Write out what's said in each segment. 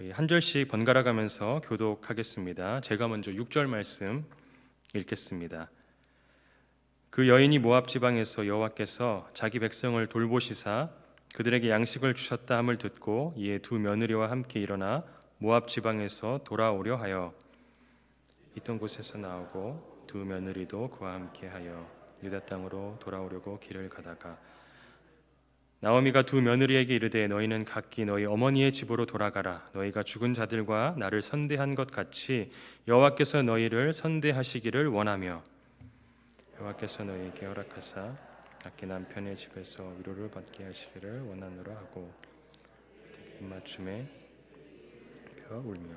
한 절씩 번갈아 가면서 교독하겠습니다. 제가 먼저 6절 말씀 읽겠습니다. 그 여인이 모압 지방에서 여호와께서 자기 백성을 돌보시사 그들에게 양식을 주셨다 함을 듣고 이에 두 며느리와 함께 일어나 모압 지방에서 돌아오려 하여 있던 곳에서 나오고 두 며느리도 그와 함께 하여 유다 땅으로 돌아오려고 길을 가다가 나오미가 두 며느리에게 이르되 너희는 각기 너희 어머니의 집으로 돌아가라. 너희가 죽은 자들과 나를 선대한 것 같이 여호와께서 너희를 선대하시기를 원하며 여호와께서 너희에게 허락하사 각기 남편의 집에서 위로를 받게 하시기를 원하노라 하고 입맞춤에 울며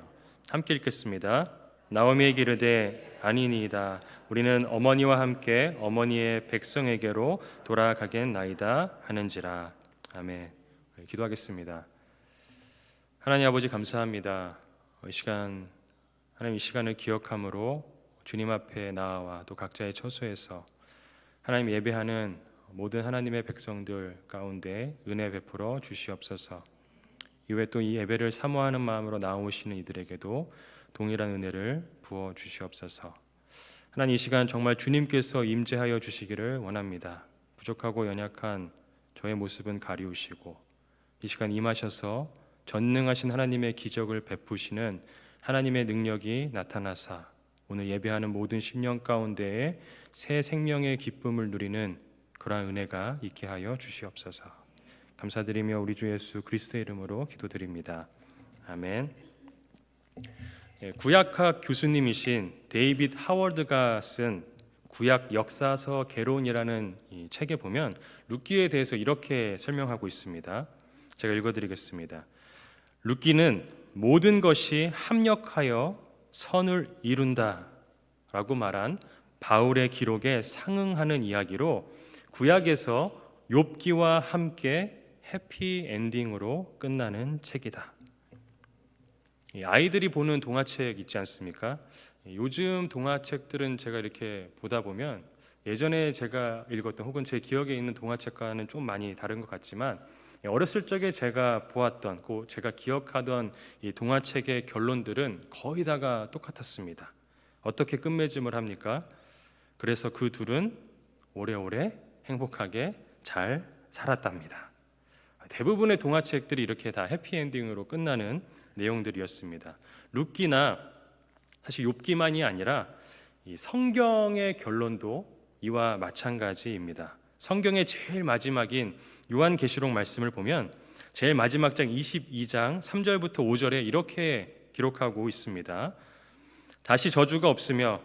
함께 읽겠습니다. 나오미에게 이르되 아니니이다. 우리는 어머니와 함께 어머니의 백성에게로 돌아가겠나이다 하는지라. 아멘. 기도하겠습니다. 하나님 아버지 감사합니다. 하나님 이 시간을 기억함으로 주님 앞에 나와 또 각자의 처소에서 하나님 예배하는 모든 하나님의 백성들 가운데 은혜 베풀어 주시옵소서. 이외에 또 이 예배를 사모하는 마음으로 나오시는 이들에게도 동일한 은혜를 부어 주시옵소서. 하나님 이 시간 정말 주님께서 임재하여 주시기를 원합니다. 부족하고 연약한 저의 모습은 가리우시고 이 시간 임하셔서 전능하신 하나님의 기적을 베푸시는 하나님의 능력이 나타나사 오늘 예배하는 모든 심령 가운데에 새 생명의 기쁨을 누리는 그러한 은혜가 있게 하여 주시옵소서. 감사드리며 우리 주 예수 그리스도의 이름으로 기도드립니다. 아멘. 구약학 교수님이신 데이빗 하워드가 쓴 구약 역사서 개론이라는 이 책에 보면 룻기에 대해서 이렇게 설명하고 있습니다. 제가 읽어드리겠습니다. 룻기는 모든 것이 합력하여 선을 이룬다 라고 말한 바울의 기록에 상응하는 이야기로 구약에서 욥기와 함께 해피엔딩으로 끝나는 책이다. 아이들이 보는 동화책 있지 않습니까? 요즘 동화책들은 제가 이렇게 보다 보면 예전에 제가 읽었던 혹은 제 기억에 있는 동화책과는 좀 많이 다른 것 같지만 어렸을 적에 제가 보았던 제가 기억하던 이 동화책의 결론들은 거의 다가 똑같았습니다. 어떻게 끝맺음을 합니까? 그래서 그 둘은 오래오래 행복하게 잘 살았답니다. 대부분의 동화책들이 이렇게 다 해피엔딩으로 끝나는 내용들이었습니다. 룻기나 사실 욥기만이 아니라 이 성경의 결론도 이와 마찬가지입니다. 성경의 제일 마지막인 요한계시록 말씀을 보면 제일 마지막 장 22장 3절부터 5절에 이렇게 기록하고 있습니다. 다시 저주가 없으며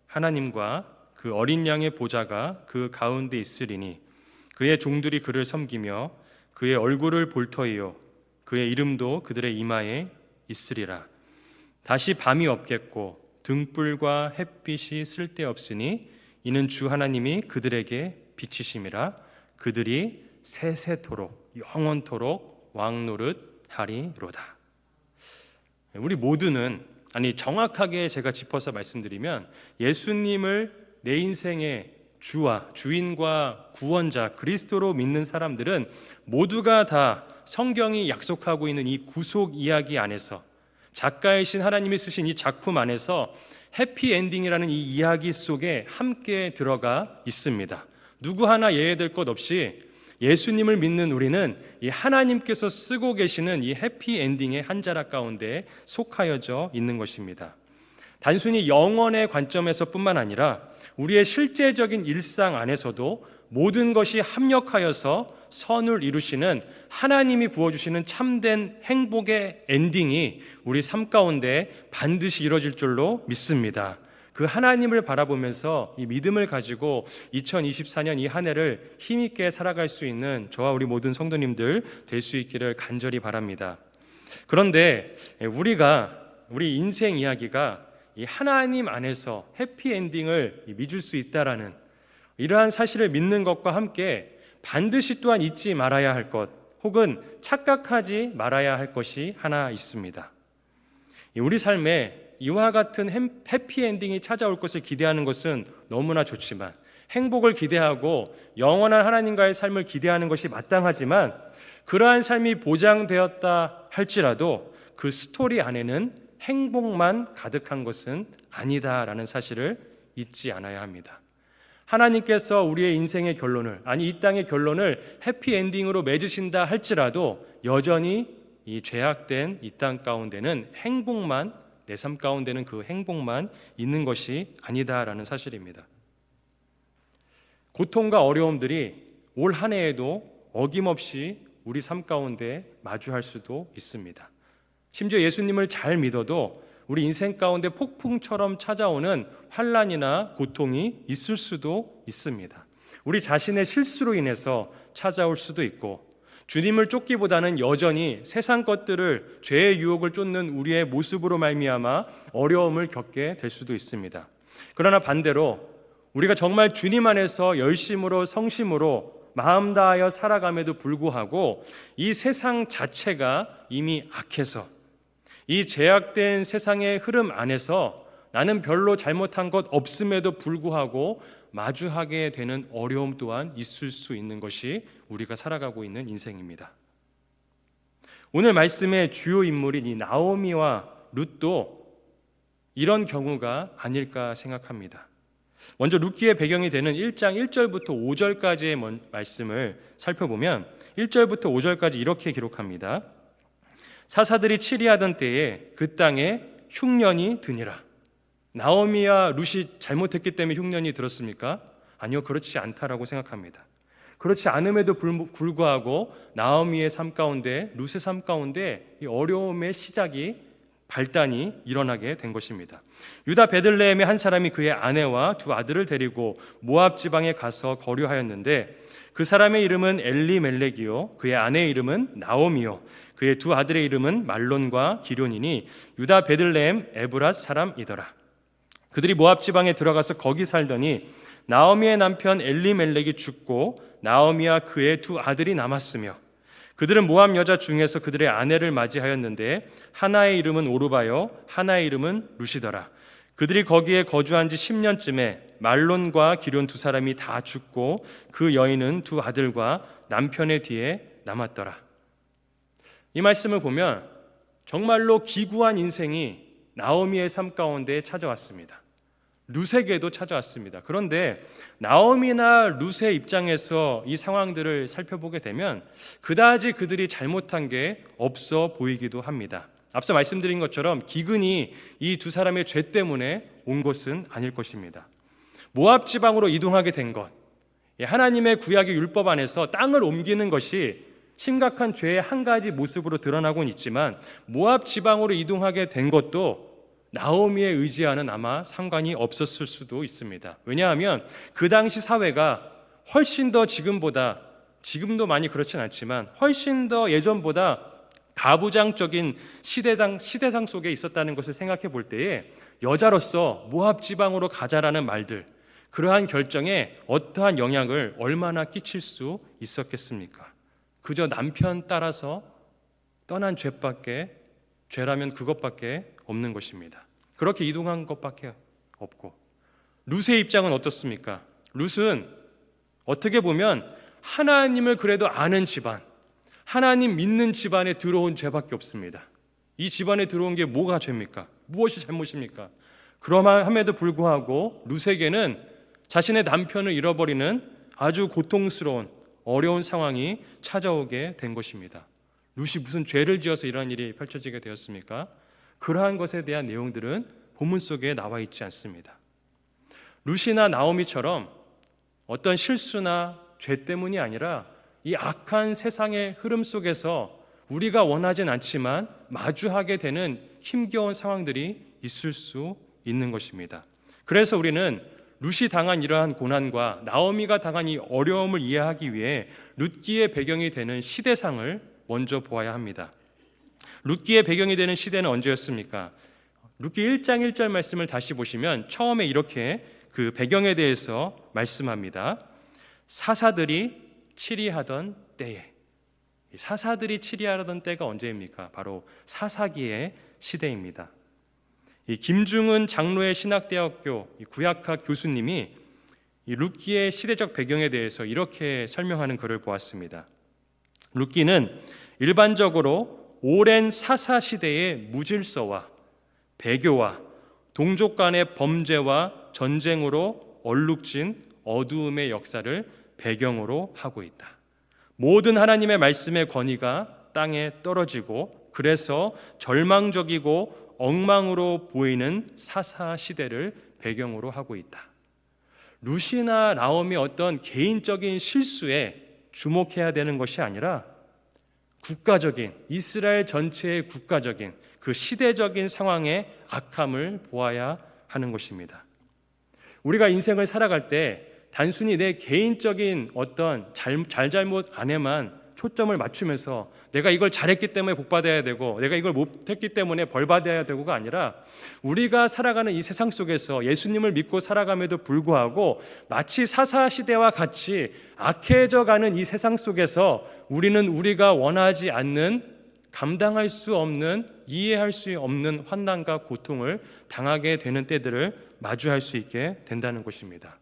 하나님과 그 어린 양의 보좌가 그 가운데 있으리니 그의 종들이 그를 섬기며 그의 얼굴을 볼 터이요 그의 이름도 그들의 이마에 있으리라. 다시 밤이 없겠고 등불과 햇빛이 쓸데없으니 이는 주 하나님이 그들에게 빛이심이라. 그들이 세세토록 영원토록 왕노릇 하리로다. 우리 모두는 정확하게 제가 짚어서 말씀드리면 예수님을 내 인생의 주와 주인과 구원자 그리스도로 믿는 사람들은 모두가 다 성경이 약속하고 있는 이 구속 이야기 안에서 작가이신 하나님이 쓰신 이 작품 안에서 해피엔딩이라는 이 이야기 속에 함께 들어가 있습니다. 누구 하나 예외될 것 없이 예수님을 믿는 우리는 이 하나님께서 쓰고 계시는 이 해피엔딩의 한 자락 가운데 속하여져 있는 것입니다. 단순히 영원의 관점에서 뿐만 아니라 우리의 실제적인 일상 안에서도 모든 것이 합력하여서 선을 이루시는 하나님이 부어주시는 참된 행복의 엔딩이 우리 삶 가운데 반드시 이루어질 줄로 믿습니다. 그 하나님을 바라보면서 이 믿음을 가지고 2024년 이 한 해를 힘있게 살아갈 수 있는 저와 우리 모든 성도님들 될 수 있기를 간절히 바랍니다. 그런데 우리 인생 이야기가 이 하나님 안에서 해피엔딩을 믿을 수 있다라는 이러한 사실을 믿는 것과 함께 반드시 또한 잊지 말아야 할 것 혹은 착각하지 말아야 할 것이 하나 있습니다. 우리 삶에 이와 같은 해피엔딩이 찾아올 것을 기대하는 것은 너무나 좋지만 행복을 기대하고 영원한 하나님과의 삶을 기대하는 것이 마땅하지만 그러한 삶이 보장되었다 할지라도 그 스토리 안에는 행복만 가득한 것은 아니다라는 사실을 잊지 않아야 합니다. 하나님께서 우리의 인생의 결론을, 아니 이 땅의 결론을 해피엔딩으로 맺으신다 할지라도 여전히 이 죄악된 이 땅 가운데는 행복만, 내 삶 가운데는 그 행복만 있는 것이 아니다라는 사실입니다. 고통과 어려움들이 올 한 해에도 어김없이 우리 삶 가운데 마주할 수도 있습니다. 심지어 예수님을 잘 믿어도 우리 인생 가운데 폭풍처럼 찾아오는 환난이나 고통이 있을 수도 있습니다. 우리 자신의 실수로 인해서 찾아올 수도 있고, 주님을 쫓기보다는 여전히 세상 것들을, 죄의 유혹을 쫓는 우리의 모습으로 말미암아 어려움을 겪게 될 수도 있습니다. 그러나 반대로 우리가 정말 주님 안에서 열심으로 성심으로 마음 다하여 살아감에도 불구하고 이 세상 자체가 이미 악해서, 이 제약된 세상의 흐름 안에서 나는 별로 잘못한 것 없음에도 불구하고 마주하게 되는 어려움 또한 있을 수 있는 것이 우리가 살아가고 있는 인생입니다. 오늘 말씀의 주요 인물인 이 나오미와 룻도 이런 경우가 아닐까 생각합니다. 먼저 룻기의 배경이 되는 1장 1절부터 5절까지의 말씀을 살펴보면 1절부터 5절까지 이렇게 기록합니다. 사사들이 치리하던 때에 그 땅에 흉년이 드니라. 나오미와 룻이 잘못했기 때문에 흉년이 들었습니까? 아니요, 그렇지 않다라고 생각합니다. 그렇지 않음에도 불구하고 나오미의 삶 가운데, 룻의 삶 가운데 이 어려움의 시작이, 발단이 일어나게 된 것입니다. 유다 베들레헴의 한 사람이 그의 아내와 두 아들을 데리고 모압 지방에 가서 거류하였는데 그 사람의 이름은 엘리멜렉이요 그의 아내의 이름은 나오미요 그의 두 아들의 이름은 말론과 기런이니 유다 베들레헴 에브랏 사람이더라. 그들이 모압 지방에 들어가서 거기 살더니 나오미의 남편 엘리멜렉이 죽고 나오미와 그의 두 아들이 남았으며 그들은 모압 여자 중에서 그들의 아내를 맞이하였는데 하나의 이름은 오르바요 하나의 이름은 룻이더라. 그들이 거기에 거주한 지 10년쯤에 말론과 기런 두 사람이 다 죽고 그 여인은 두 아들과 남편의 뒤에 남았더라. 이 말씀을 보면 정말로 기구한 인생이 나오미의 삶 가운데 찾아왔습니다. 룻에게도 찾아왔습니다. 그런데 나오미나 룻의 입장에서 이 상황들을 살펴보게 되면 그다지 그들이 잘못한 게 없어 보이기도 합니다. 앞서 말씀드린 것처럼 기근이 이 두 사람의 죄 때문에 온 것은 아닐 것입니다. 모압 지방으로 이동하게 된 것, 하나님의 구약의 율법 안에서 땅을 옮기는 것이 심각한 죄의 한 가지 모습으로 드러나곤 있지만 모압 지방으로 이동하게 된 것도 나오미의 의지와는 아마 상관이 없었을 수도 있습니다. 왜냐하면 그 당시 사회가 훨씬 더 지금보다, 지금도 많이 그렇진 않지만 훨씬 더 예전보다 가부장적인 시대상 속에 있었다는 것을 생각해 볼 때에 여자로서 모압 지방으로 가자라는 말들, 그러한 결정에 어떠한 영향을 얼마나 끼칠 수 있었겠습니까? 그저 남편 따라서 떠난 죄라면 그것밖에 없는 것입니다. 그렇게 이동한 것밖에 없고, 룻의 입장은 어떻습니까? 룻은 어떻게 보면 하나님을 그래도 아는 집안, 하나님 믿는 집안에 들어온 죄밖에 없습니다. 이 집안에 들어온 게 뭐가 죄입니까? 무엇이 잘못입니까? 그럼에도 불구하고 룻에게는 자신의 남편을 잃어버리는 아주 고통스러운 어려운 상황이 찾아오게 된 것입니다. 룻이 무슨 죄를 지어서 이러한 일이 펼쳐지게 되었습니까? 그러한 것에 대한 내용들은 본문 속에 나와 있지 않습니다. 룻이나 나오미처럼 어떤 실수나 죄 때문이 아니라 이 악한 세상의 흐름 속에서 우리가 원하진 않지만 마주하게 되는 힘겨운 상황들이 있을 수 있는 것입니다. 그래서 우리는 룻이 당한 이러한 고난과 나오미가 당한 이 어려움을 이해하기 위해 룻기의 배경이 되는 시대상을 먼저 보아야 합니다. 룻기의 배경이 되는 시대는 언제였습니까? 룻기 1장 1절 말씀을 다시 보시면 처음에 이렇게 그 배경에 대해서 말씀합니다. 사사들이 치리하던 때에. 사사들이 치리하던 때가 언제입니까? 바로 사사기의 시대입니다. 이 김중은 장로의 신학대학교 구약학 교수님이 이 룻기의 시대적 배경에 대해서 이렇게 설명하는 글을 보았습니다. 룻기는 일반적으로 오랜 사사 시대의 무질서와 배교와 동족 간의 범죄와 전쟁으로 얼룩진 어두움의 역사를 배경으로 하고 있다. 모든 하나님의 말씀의 권위가 땅에 떨어지고 그래서 절망적이고 엉망으로 보이는 사사 시대를 배경으로 하고 있다. 룻이나 나오미 어떤 개인적인 실수에 주목해야 되는 것이 아니라 국가적인, 이스라엘 전체의 국가적인 그 시대적인 상황의 악함을 보아야 하는 것입니다. 우리가 인생을 살아갈 때 단순히 내 개인적인 어떤 잘잘못 안에만 초점을 맞추면서 내가 이걸 잘했기 때문에 복받아야 되고 내가 이걸 못했기 때문에 벌받아야 되고가 아니라 우리가 살아가는 이 세상 속에서 예수님을 믿고 살아감에도 불구하고 마치 사사시대와 같이 악해져가는 이 세상 속에서 우리는 우리가 원하지 않는, 감당할 수 없는, 이해할 수 없는 환난과 고통을 당하게 되는 때들을 마주할 수 있게 된다는 것입니다.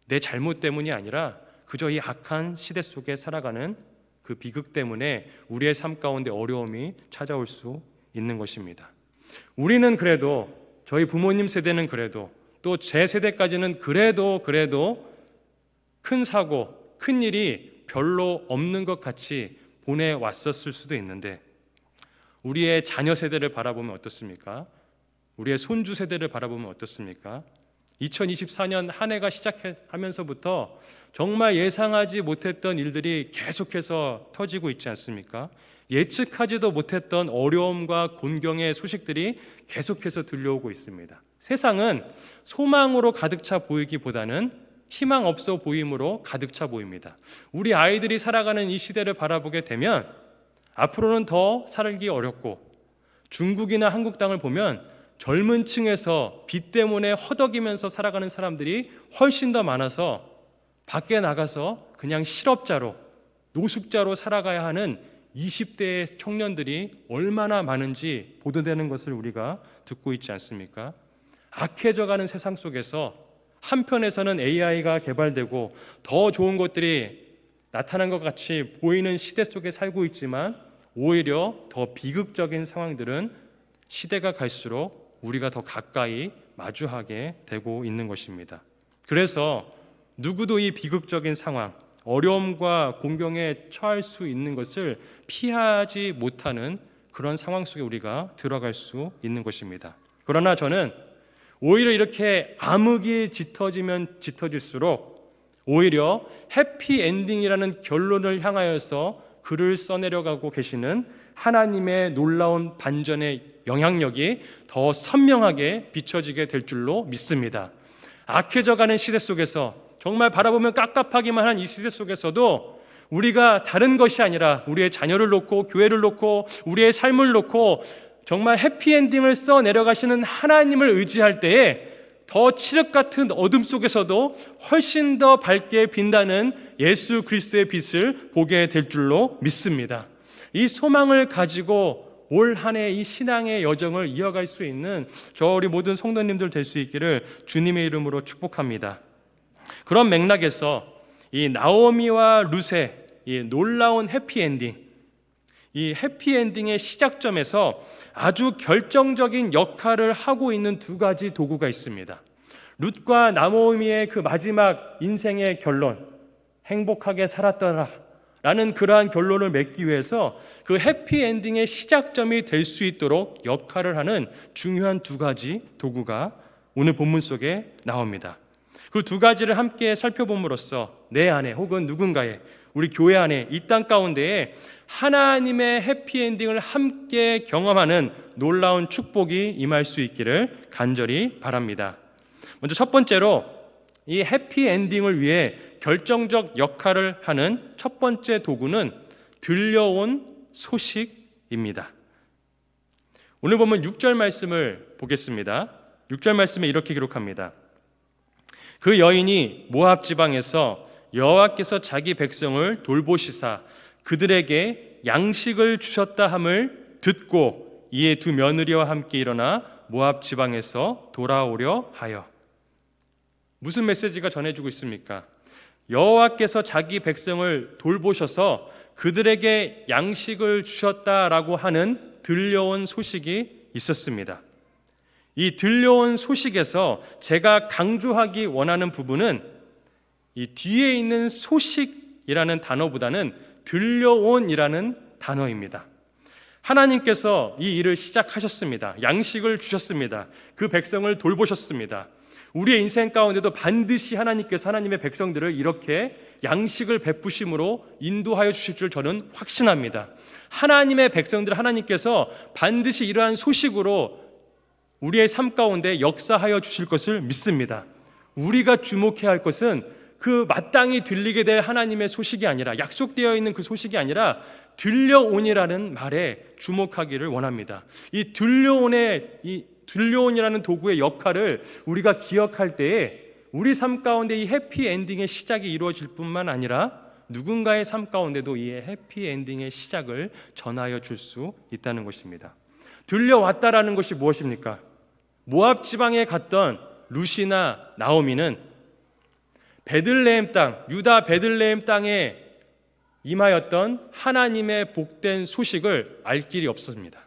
내 잘못 때문이 아니라 그저 이 악한 시대 속에 살아가는 그 비극 때문에 우리의 삶 가운데 어려움이 찾아올 수 있는 것입니다. 우리는 그래도, 저희 부모님 세대는 그래도, 또 제 세대까지는 그래도 큰 사고, 큰 일이 별로 없는 것 같이 보내왔었을 수도 있는데 우리의 자녀 세대를 바라보면 어떻습니까? 우리의 손주 세대를 바라보면 어떻습니까? 2024년 한 해가 시작하면서부터 정말 예상하지 못했던 일들이 계속해서 터지고 있지 않습니까? 예측하지도 못했던 어려움과 곤경의 소식들이 계속해서 들려오고 있습니다. 세상은 소망으로 가득 차 보이기보다는 희망 없어 보임으로 가득 차 보입니다. 우리 아이들이 살아가는 이 시대를 바라보게 되면 앞으로는 더 살기 어렵고, 중국이나 한국 땅을 보면 젊은 층에서 빚 때문에 허덕이면서 살아가는 사람들이 훨씬 더 많아서 밖에 나가서 그냥 실업자로, 노숙자로 살아가야 하는 20대의 청년들이 얼마나 많은지 보도되는 것을 우리가 듣고 있지 않습니까? 악해져가는 세상 속에서 한편에서는 AI가 개발되고 더 좋은 것들이 나타난 것 같이 보이는 시대 속에 살고 있지만 오히려 더 비극적인 상황들은 시대가 갈수록 우리가 더 가까이 마주하게 되고 있는 것입니다. 그래서 누구도 이 비극적인 상황, 어려움과 공경에 처할 수 있는 것을 피하지 못하는 그런 상황 속에 우리가 들어갈 수 있는 것입니다. 그러나 저는 오히려 이렇게 암흑이 짙어지면 짙어질수록 오히려 해피엔딩이라는 결론을 향하여서 글을 써내려가고 계시는 하나님의 놀라운 반전의 영향력이 더 선명하게 비춰지게 될 줄로 믿습니다. 악해져가는 시대 속에서 정말 바라보면 깝깝하기만 한 이 시대 속에서도 우리가 다른 것이 아니라 우리의 자녀를 놓고, 교회를 놓고, 우리의 삶을 놓고 정말 해피엔딩을 써 내려가시는 하나님을 의지할 때에 더 칠흑 같은 어둠 속에서도 훨씬 더 밝게 빛나는 예수 그리스도의 빛을 보게 될 줄로 믿습니다. 이 소망을 가지고 올 한 해 이 신앙의 여정을 이어갈 수 있는 우리 모든 성도님들 될 수 있기를 주님의 이름으로 축복합니다. 그런 맥락에서 이 나오미와 룻의 이 놀라운 해피엔딩, 이 해피엔딩의 시작점에서 아주 결정적인 역할을 하고 있는 두 가지 도구가 있습니다. 룻과 나오미의 그 마지막 인생의 결론, 행복하게 살았더라 라는 그러한 결론을 맺기 위해서 그 해피엔딩의 시작점이 될 수 있도록 역할을 하는 중요한 두 가지 도구가 오늘 본문 속에 나옵니다. 그 두 가지를 함께 살펴봄으로써 내 안에 혹은 누군가의, 우리 교회 안에, 이 땅 가운데에 하나님의 해피엔딩을 함께 경험하는 놀라운 축복이 임할 수 있기를 간절히 바랍니다. 먼저 첫 번째로 이 해피엔딩을 위해 결정적 역할을 하는 첫 번째 도구는 들려온 소식입니다. 오늘 보면 6절 말씀을 보겠습니다. 6절 말씀에 이렇게 기록합니다. 그 여인이 모압 지방에서 여호와께서 자기 백성을 돌보시사 그들에게 양식을 주셨다 함을 듣고 이에 두 며느리와 함께 일어나 모압 지방에서 돌아오려 하여. 무슨 메시지가 전해지고 있습니까? 여호와께서 자기 백성을 돌보셔서 그들에게 양식을 주셨다라고 하는 들려온 소식이 있었습니다. 이 들려온 소식에서 제가 강조하기 원하는 부분은 이 뒤에 있는 소식이라는 단어보다는 들려온이라는 단어입니다. 하나님께서 이 일을 시작하셨습니다. 양식을 주셨습니다. 그 백성을 돌보셨습니다. 우리의 인생 가운데도 반드시 하나님께서 하나님의 백성들을 이렇게 양식을 베푸심으로 인도하여 주실 줄 저는 확신합니다. 하나님의 백성들 하나님께서 반드시 이러한 소식으로 우리의 삶 가운데 역사하여 주실 것을 믿습니다. 우리가 주목해야 할 것은 그 마땅히 들리게 될 하나님의 소식이 아니라, 약속되어 있는 그 소식이 아니라 들려온이라는 말에 주목하기를 원합니다. 이 들려온이라는 도구의 역할을 우리가 기억할 때에 우리 삶 가운데 이 해피엔딩의 시작이 이루어질 뿐만 아니라 누군가의 삶 가운데도 이 해피엔딩의 시작을 전하여 줄 수 있다는 것입니다. 들려왔다라는 것이 무엇입니까? 모압 지방에 갔던 룻이나 나오미는 베들레헴 땅, 유다 베들레헴 땅에 임하였던 하나님의 복된 소식을 알 길이 없습니다.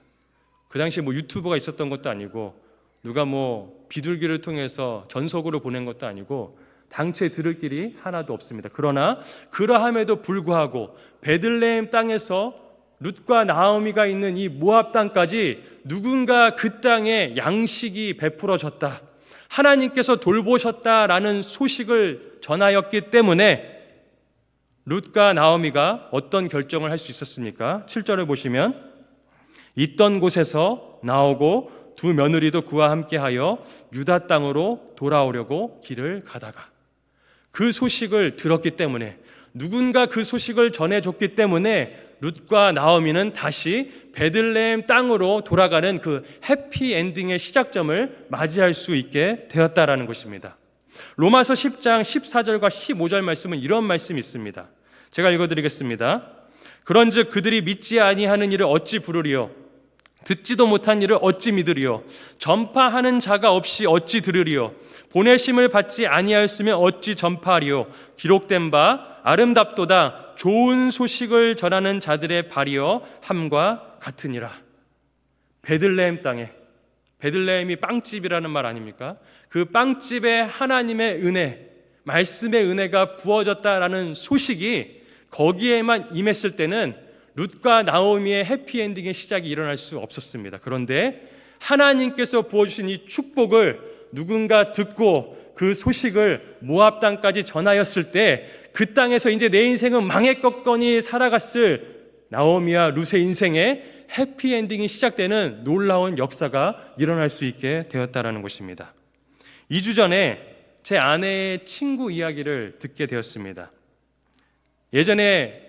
그 당시에 유튜브가 있었던 것도 아니고 누가 비둘기를 통해서 전속으로 보낸 것도 아니고 당최 들을 길이 하나도 없습니다. 그러나 그러함에도 불구하고 베들레헴 땅에서 룻과 나오미가 있는 이 모압 땅까지 누군가 그 땅에 양식이 베풀어졌다, 하나님께서 돌보셨다라는 소식을 전하였기 때문에 룻과 나오미가 어떤 결정을 할 수 있었습니까? 7절을 보시면 있던 곳에서 나오고 두 며느리도 그와 함께하여 유다 땅으로 돌아오려고 길을 가다가, 그 소식을 들었기 때문에, 누군가 그 소식을 전해줬기 때문에 룻과 나오미는 다시 베들레헴 땅으로 돌아가는 그 해피엔딩의 시작점을 맞이할 수 있게 되었다라는 것입니다. 로마서 10장 14절과 15절 말씀은 이런 말씀이 있습니다. 제가 읽어드리겠습니다. 그런즉 그들이 믿지 아니하는 일을 어찌 부르리요? 듣지도 못한 일을 어찌 믿으리요? 전파하는 자가 없이 어찌 들으리요? 보내심을 받지 아니하였으면 어찌 전파하리요? 기록된 바 아름답도다 좋은 소식을 전하는 자들의 발이여 함과 같으니라. 베들레헴 땅에, 베들레헴이 빵집이라는 말 아닙니까? 그 빵집에 하나님의 은혜, 말씀의 은혜가 부어졌다라는 소식이 거기에만 임했을 때는 룻과 나오미의 해피엔딩의 시작이 일어날 수 없었습니다. 그런데 하나님께서 부어주신 이 축복을 누군가 듣고 그 소식을 모압 땅까지 전하였을 때 그 땅에서 이제 내 인생은 망했겠거니 살아갔을 나오미와 룻의 인생에 해피엔딩이 시작되는 놀라운 역사가 일어날 수 있게 되었다는 것입니다. 2주 전에 제 아내의 친구 이야기를 듣게 되었습니다. 예전에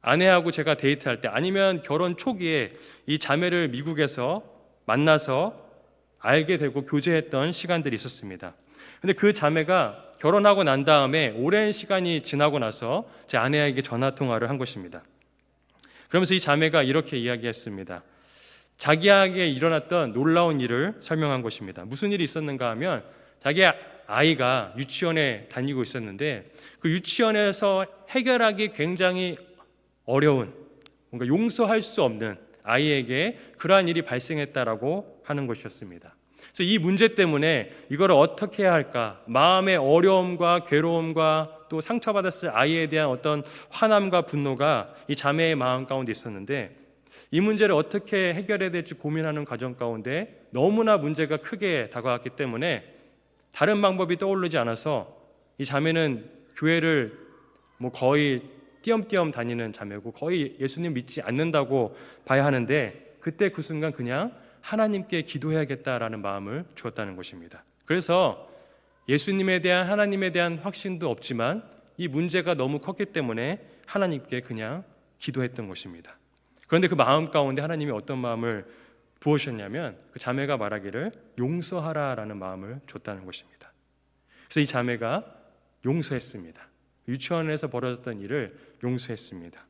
아내하고 제가 데이트할 때, 아니면 결혼 초기에 이 자매를 미국에서 만나서 알게 되고 교제했던 시간들이 있었습니다. 근데 그 자매가 결혼하고 난 다음에 오랜 시간이 지나고 나서 제 아내에게 전화 통화를 한 것입니다. 그러면서 이 자매가 이렇게 이야기했습니다. 자기에게 일어났던 놀라운 일을 설명한 것입니다. 무슨 일이 있었는가 하면, 자기 아이가 유치원에 다니고 있었는데 그 유치원에서 해결하기 굉장히 어려운, 뭔가 용서할 수 없는 아이에게 그러한 일이 발생했다라고 하는 것이었습니다. 그래서 이 문제 때문에 이걸 어떻게 해야 할까, 마음의 어려움과 괴로움과 또 상처받았을 아이에 대한 어떤 화남과 분노가 이 자매의 마음 가운데 있었는데, 이 문제를 어떻게 해결해야 될지 고민하는 과정 가운데 너무나 문제가 크게 다가왔기 때문에 다른 방법이 떠오르지 않아서 이 자매는 교회를 거의 띄엄띄엄 다니는 자매고 거의 예수님 믿지 않는다고 봐야 하는데, 그때 그 순간 그냥 하나님께 기도해야겠다라는 마음을 주었다는 것입니다. 그래서 예수님에 대한, 하나님에 대한 확신도 없지만 이 문제가 너무 컸기 때문에 하나님께 그냥 기도했던 것입니다. 그런데 그 마음 가운데 하나님이 어떤 마음을 부으셨냐면, 그 자매가 말하기를 용서하라라는 마음을 줬다는 것입니다. 그래서 이 자매가 용서했습니다. 유치원에서 벌어졌던 일을 용서했습니다.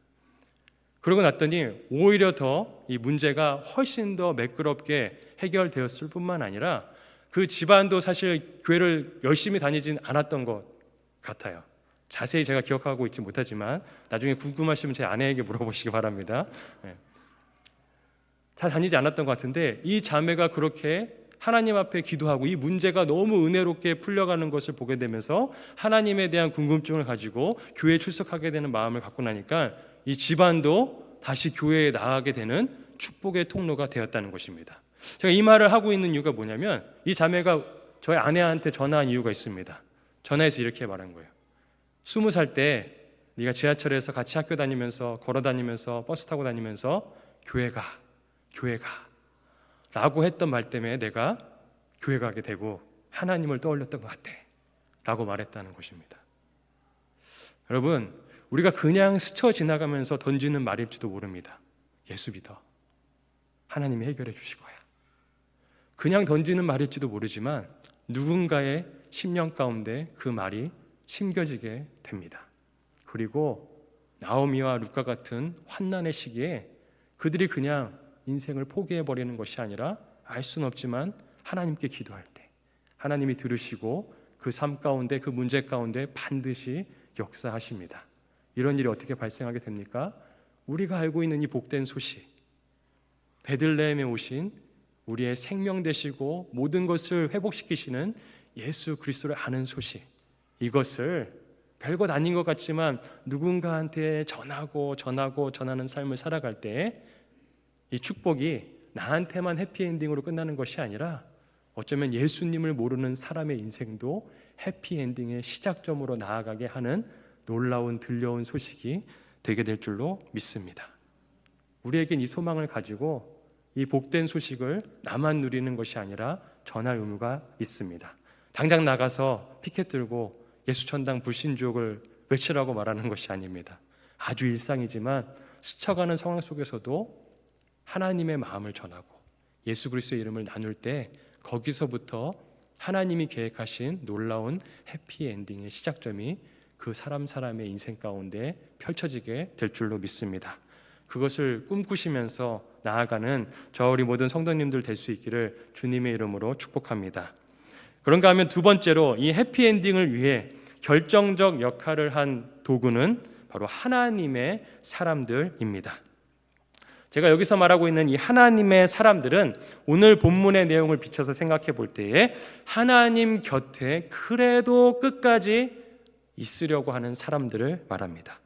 그러고 났더니 오히려 더 이 문제가 훨씬 더 매끄럽게 해결되었을 뿐만 아니라 그 집안도 사실 교회를 열심히 다니진 않았던 것 같아요. 자세히 제가 기억하고 있지 못하지만 나중에 궁금하시면 제 아내에게 물어보시기 바랍니다. 잘 다니지 않았던 것 같은데 이 자매가 그렇게 하나님 앞에 기도하고 이 문제가 너무 은혜롭게 풀려가는 것을 보게 되면서 하나님에 대한 궁금증을 가지고 교회에 출석하게 되는 마음을 갖고 나니까 이 집안도 다시 교회에 나가게 되는 축복의 통로가 되었다는 것입니다. 제가 이 말을 하고 있는 이유가 뭐냐면 이 자매가 저희 아내한테 전화한 이유가 있습니다. 전화해서 이렇게 말한 거예요. 20살 때 네가 지하철에서 같이 학교 다니면서 걸어 다니면서 버스 타고 다니면서 교회 가 라고 했던 말 때문에 내가 교회 가게 되고 하나님을 떠올렸던 것 같아 라고 말했다는 것입니다. 여러분, 우리가 그냥 스쳐 지나가면서 던지는 말일지도 모릅니다. 예수 믿어. 하나님이 해결해 주실 거야. 그냥 던지는 말일지도 모르지만 누군가의 심령 가운데 그 말이 심겨지게 됩니다. 그리고 나오미와 룻과 같은 환난의 시기에 그들이 그냥 인생을 포기해버리는 것이 아니라 알 수는 없지만 하나님께 기도할 때 하나님이 들으시고 그 삶 가운데 그 문제 가운데 반드시 역사하십니다. 이런 일이 어떻게 발생하게 됩니까? 우리가 알고 있는 이 복된 소식, 베들레헴에 오신 우리의 생명 되시고 모든 것을 회복시키시는 예수 그리스도를 아는 소식, 이것을 별것 아닌 것 같지만 누군가한테 전하는 삶을 살아갈 때 이 축복이 나한테만 해피엔딩으로 끝나는 것이 아니라 어쩌면 예수님을 모르는 사람의 인생도 해피엔딩의 시작점으로 나아가게 하는 놀라운 들려온 소식이 되게 될 줄로 믿습니다. 우리에겐 이 소망을 가지고 이 복된 소식을 나만 누리는 것이 아니라 전할 의무가 있습니다. 당장 나가서 피켓 들고 예수천당 불신족을 외치라고 말하는 것이 아닙니다. 아주 일상이지만 스쳐가는 상황 속에서도 하나님의 마음을 전하고 예수 그리스도의 이름을 나눌 때 거기서부터 하나님이 계획하신 놀라운 해피엔딩의 시작점이 그 사람의 인생 가운데 펼쳐지게 될 줄로 믿습니다. 그것을 꿈꾸시면서 나아가는 저 우리 모든 성도님들 될 수 있기를 주님의 이름으로 축복합니다. 그런가 하면 두 번째로 이 해피엔딩을 위해 결정적 역할을 한 도구는 바로 하나님의 사람들입니다. 제가 여기서 말하고 있는 이 하나님의 사람들은 오늘 본문의 내용을 비춰서 생각해 볼 때에 하나님 곁에 그래도 끝까지 있으려고 하는 사람들을 말합니다.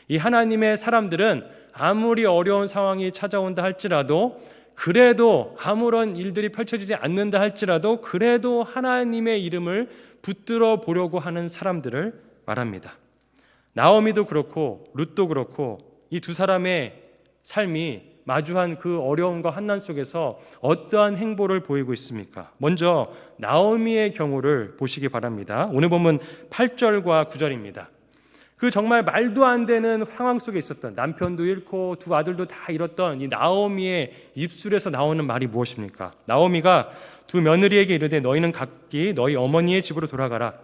이 하나님의 사람들은 아무리 어려운 상황이 찾아온다 할지라도 그래도 아무런 일들이 펼쳐지지 않는다 할지라도 그래도 하나님의 이름을 붙들어 보려고 하는 사람들을 말합니다. 나오미도 그렇고 룻도 그렇고 이 두 사람의 삶이 마주한 그 어려움과 환난 속에서 어떠한 행보를 보이고 있습니까? 먼저 나오미의 경우를 보시기 바랍니다. 오늘 본문 8절과 9절입니다. 그 정말 말도 안 되는 상황 속에 있었던 남편도 잃고 두 아들도 다 잃었던 이 나오미의 입술에서 나오는 말이 무엇입니까? 나오미가 두 며느리에게 이르되 너희는 각기 너희 어머니의 집으로 돌아가라.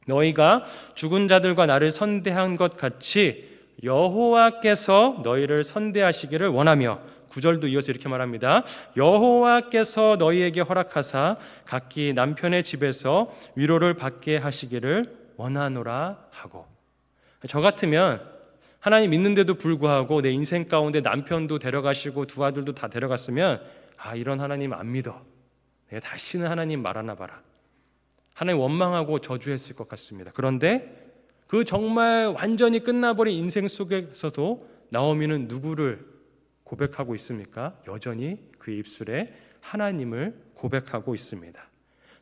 너희가 죽은 자들과 나를 선대한 것 같이 여호와께서 너희를 선대하시기를 원하며 9절도 이어서 이렇게 말합니다. 여호와께서 너희에게 허락하사 각기 남편의 집에서 위로를 받게 하시기를 원하노라 하고, 저 같으면 하나님 믿는데도 불구하고 내 인생 가운데 남편도 데려가시고 두 아들도 다 데려갔으면 이런 하나님 안 믿어, 내가 다시는 하나님 말하나 봐라, 하나님 원망하고 저주했을 것 같습니다. 그런데 그 정말 완전히 끝나버린 인생 속에서도 나오미는 누구를 고백하고 있습니까? 여전히 그 입술에 하나님을 고백하고 있습니다.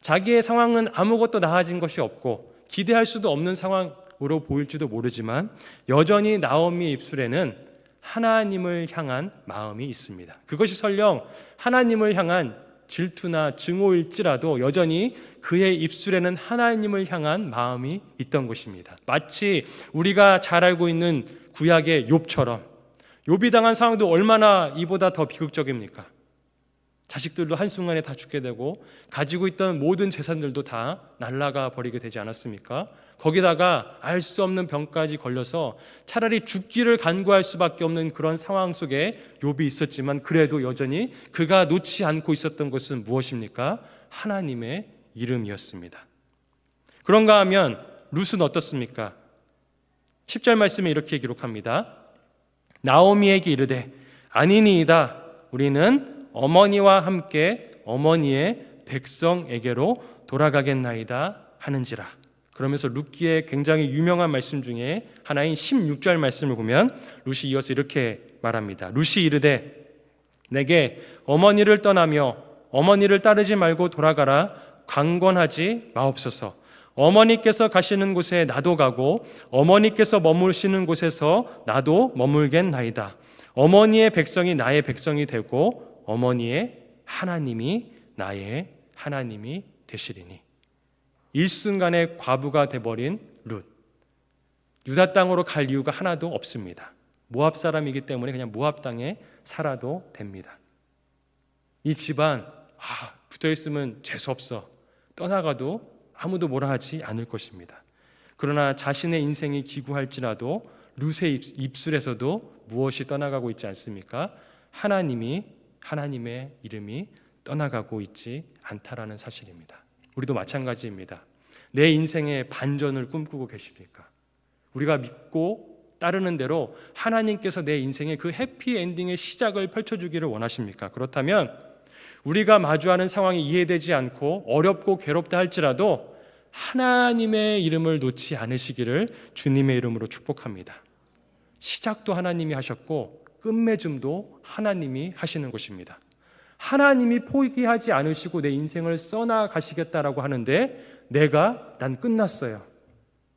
자기의 상황은 아무것도 나아진 것이 없고 기대할 수도 없는 상황으로 보일지도 모르지만 여전히 나오미의 입술에는 하나님을 향한 마음이 있습니다. 그것이 설령 하나님을 향한 질투나 증오일지라도 여전히 그의 입술에는 하나님을 향한 마음이 있던 것입니다. 마치 우리가 잘 알고 있는 구약의 욥처럼, 욥이 당한 상황도 얼마나 이보다 더 비극적입니까? 자식들도 한순간에 다 죽게 되고 가지고 있던 모든 재산들도 다 날아가 버리게 되지 않았습니까? 거기다가 알 수 없는 병까지 걸려서 차라리 죽기를 간구할 수밖에 없는 그런 상황 속에 욥이 있었지만 그래도 여전히 그가 놓지 않고 있었던 것은 무엇입니까? 하나님의 이름이었습니다. 그런가 하면 룻은 어떻습니까? 10절 말씀에 이렇게 기록합니다. 나오미에게 이르되 아니니이다. 우리는 어머니와 함께 어머니의 백성에게로 돌아가겠나이다 하는지라. 그러면서 룻기의 굉장히 유명한 말씀 중에 하나인 16절 말씀을 보면 룻이 이어서 이렇게 말합니다. 룻이 이르되 내게 어머니를 떠나며 어머니를 따르지 말고 돌아가라. 강권하지 마옵소서. 어머니께서 가시는 곳에 나도 가고 어머니께서 머무시는 곳에서 나도 머물겠나이다. 어머니의 백성이 나의 백성이 되고 어머니의 하나님이 나의 하나님이 되시리니. 일순간에 과부가 돼버린 룻. 유다 땅으로 갈 이유가 하나도 없습니다. 모압 사람이기 때문에 그냥 모압 땅에 살아도 됩니다. 이 집안 붙어있으면 재수없어. 떠나가도 아무도 뭐라 하지 않을 것입니다. 그러나 자신의 인생이 기구할지라도 룻의 입술에서도 무엇이 떠나가고 있지 않습니까? 하나님의 이름이 떠나가고 있지 않다라는 사실입니다. 우리도 마찬가지입니다. 내 인생의 반전을 꿈꾸고 계십니까? 우리가 믿고 따르는 대로 하나님께서 내 인생의 그 해피엔딩의 시작을 펼쳐주기를 원하십니까? 그렇다면 우리가 마주하는 상황이 이해되지 않고 어렵고 괴롭다 할지라도 하나님의 이름을 놓지 않으시기를 주님의 이름으로 축복합니다. 시작도 하나님이 하셨고 끝맺음도 하나님이 하시는 것입니다. 하나님이 포기하지 않으시고 내 인생을 써나가시겠다라고 하는데 난 끝났어요.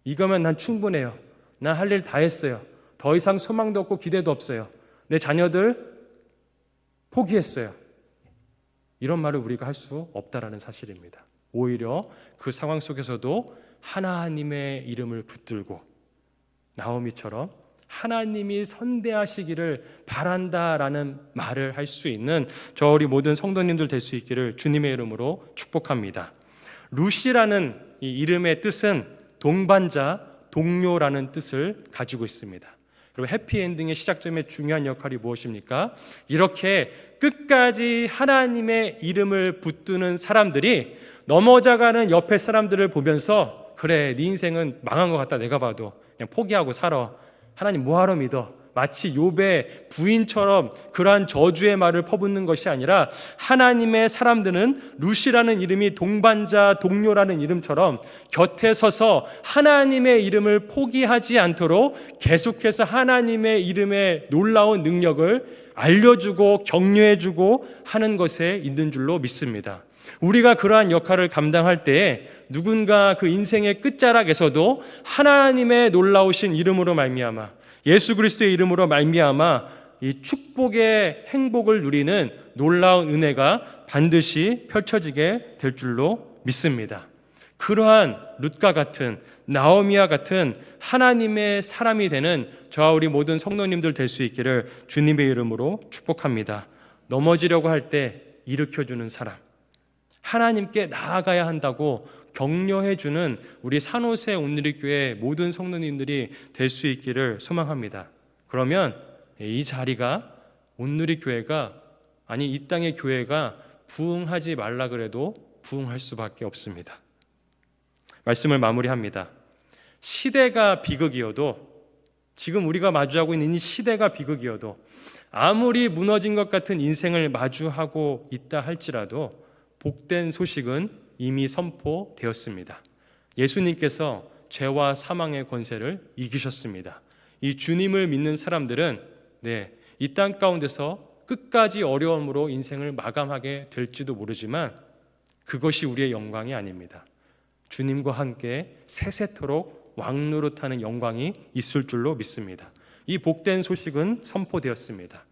이거면 난 충분해요. 난 할 일 다 했어요. 더 이상 소망도 없고 기대도 없어요. 내 자녀들 포기했어요. 이런 말을 우리가 할 수 없다라는 사실입니다. 오히려 그 상황 속에서도 하나님의 이름을 붙들고 나오미처럼 하나님이 선대하시기를 바란다라는 말을 할 수 있는 우리 모든 성도님들 될 수 있기를 주님의 이름으로 축복합니다. 룻이라는 이 이름의 뜻은 동반자, 동료라는 뜻을 가지고 있습니다. 그리고 해피엔딩의 시작점의 중요한 역할이 무엇입니까? 이렇게 끝까지 하나님의 이름을 붙드는 사람들이 넘어져가는 옆에 사람들을 보면서 그래, 네 인생은 망한 것 같다. 내가 봐도 그냥 포기하고 살아. 하나님 뭐하러 믿어? 마치 욥의 부인처럼 그러한 저주의 말을 퍼붓는 것이 아니라 하나님의 사람들은 룻이라는 이름이 동반자, 동료라는 이름처럼 곁에 서서 하나님의 이름을 포기하지 않도록 계속해서 하나님의 이름의 놀라운 능력을 알려주고 격려해주고 하는 것에 있는 줄로 믿습니다. 우리가 그러한 역할을 감당할 때에 누군가 그 인생의 끝자락에서도 하나님의 놀라우신 이름으로 말미암아 예수 그리스도의 이름으로 말미암아 이 축복의 행복을 누리는 놀라운 은혜가 반드시 펼쳐지게 될 줄로 믿습니다. 그러한 룻과 같은 나오미와 같은 하나님의 사람이 되는 저와 우리 모든 성도님들 될 수 있기를 주님의 이름으로 축복합니다. 넘어지려고 할 때 일으켜주는 사람, 하나님께 나아가야 한다고 격려해주는 우리 산호세 온누리교회 모든 성도님들이 될 수 있기를 소망합니다. 그러면 이 자리가 온누리교회가 이 땅의 교회가 부흥하지 말라 그래도 부흥할 수밖에 없습니다. 말씀을 마무리합니다. 시대가 비극이어도 지금 우리가 마주하고 있는 이 시대가 비극이어도 아무리 무너진 것 같은 인생을 마주하고 있다 할지라도 복된 소식은 이미 선포되었습니다. 예수님께서 죄와 사망의 권세를 이기셨습니다. 이 주님을 믿는 사람들은 이 땅 가운데서 끝까지 어려움으로 인생을 마감하게 될지도 모르지만 그것이 우리의 영광이 아닙니다. 주님과 함께 세세토록 왕노릇하는 영광이 있을 줄로 믿습니다. 이 복된 소식은 선포되었습니다.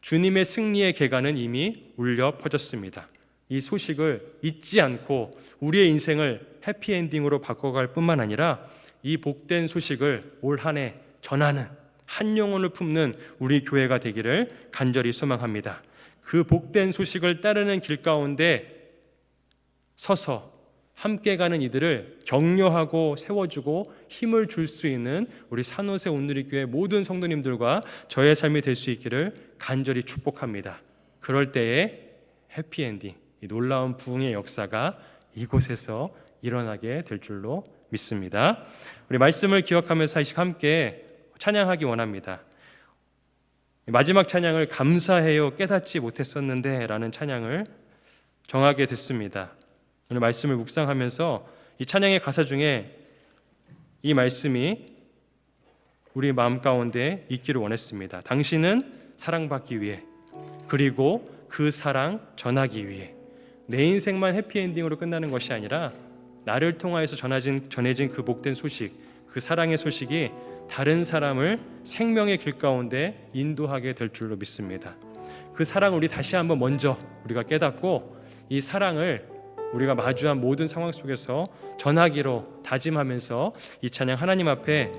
주님의 승리의 계가는 이미 울려 퍼졌습니다. 이 소식을 잊지 않고 우리의 인생을 해피엔딩으로 바꿔갈 뿐만 아니라 이 복된 소식을 올 한 해 전하는 한 영혼을 품는 우리 교회가 되기를 간절히 소망합니다. 그 복된 소식을 따르는 길 가운데 서서 함께 가는 이들을 격려하고 세워주고 힘을 줄 수 있는 우리 산호세 온누리교회 모든 성도님들과 저의 삶이 될 수 있기를 간절히 축복합니다. 그럴 때에 해피엔딩, 이 놀라운 부흥의 역사가 이곳에서 일어나게 될 줄로 믿습니다. 우리 말씀을 기억하면서 함께 찬양하기 원합니다. 마지막 찬양을 감사해요 깨닫지 못했었는데 라는 찬양을 정하게 됐습니다. 오늘 말씀을 묵상하면서 이 찬양의 가사 중에 이 말씀이 우리 마음 가운데 있기를 원했습니다. 당신은 사랑받기 위해, 그리고 그 사랑 전하기 위해. 내 인생만 해피엔딩으로 끝나는 것이 아니라 나를 통하여서 전해진 그 복된 소식, 그 사랑의 소식이 다른 사람을 생명의 길 가운데 인도하게 될 줄로 믿습니다. 그 사랑을 우리 다시 한번 먼저 우리가 깨닫고 이 사랑을 우리가 마주한 모든 상황 속에서 전하기로 다짐하면서 이 찬양 하나님 앞에